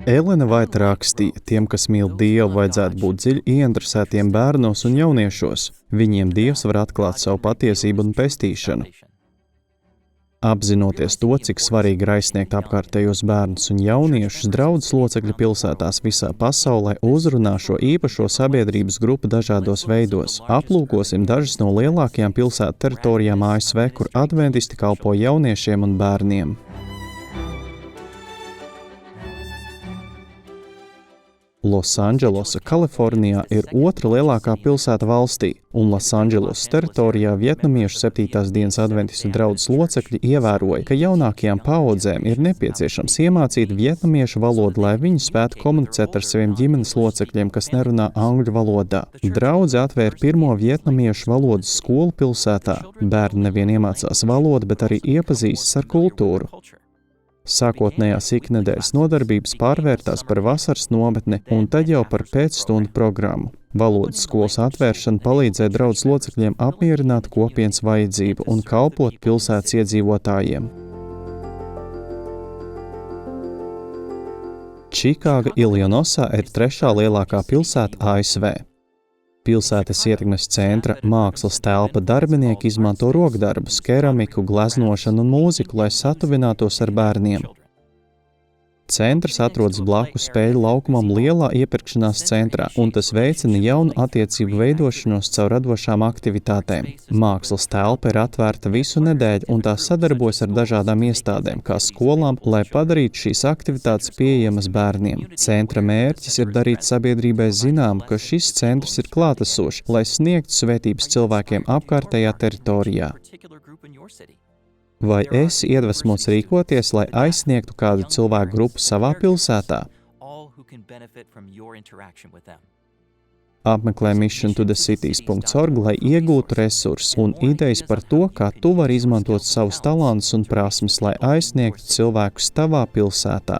Elena Vaita rakstīja, tiem, kas mīl Dievu, vajadzētu būt dziļi ieinteresētiem bērnos un jauniešos. Viņiem Dievs var atklāt savu patiesību un pestīšanu. Apzinoties to, cik svarīgi ir aizsniegt apkārtējos bērnus un jauniešus, draudzes locekļi pilsētās visā pasaulē uzrunā šo īpašo sabiedrības grupu dažādos veidos. Aplūkosim dažas no lielākajām pilsētu teritorijām ASV, kur adventisti kalpo jauniešiem un bērniem. Losandželosa, Kalifornijā ir otra lielākā pilsēta valstī, un Losandželosas teritorijā vietnamiešu 7. dienas adventistu draudzes locekļi ievēroja, ka jaunākajām paaudzēm ir nepieciešams iemācīt vietnamiešu valodu, lai viņi spētu komunicēt ar saviem ģimenes locekļiem, kas nerunā angļu valodā. Draudze atvēra pirmo vietnamiešu valodas skolu pilsētā. Bērni nevien iemācās valodu, bet arī iepazīstas ar kultūru. Sākotnējās iknedēļas nodarbības pārvērtās par vasaras nometni un tad jau par pēcstundu programmu. Valodas skolas atvēršana palīdzēja draudzes locekļiem apmierināt kopienas vajadzību un kalpot pilsētas iedzīvotājiem. Čikāga, Iljonosā ir trešā lielākā pilsēta ASV. Pilsētas ietekmes centra mākslas telpa darbinieki izmanto rokdarbus, keramiku, gleznošanu un mūziku, lai satuvinātos ar bērniem. Centrs atrodas blakus spēļu laukumam lielā iepirkšanās centrā, un tas veicina jaunu attiecību veidošanos caur radošām aktivitātēm. Mākslas telpa ir atvērta visu nedēļu, un tā sadarbojas ar dažādām iestādēm, kā skolām, lai padarītu šīs aktivitātes pieejamas bērniem. Centra mērķis ir darīt sabiedrībai zinām, ka šis centrs ir klātesošs, lai sniegtu svētības cilvēkiem apkārtējā teritorijā. Vai esi iedvesmots rīkoties, lai aizsniegtu kādu cilvēku grupu savā pilsētā? Apmeklē missiontothecities.org, lai iegūtu resursus un idejas par to, kā tu vari izmantot savus talantus un prasmes, lai aizsniegtu cilvēkus tavā pilsētā.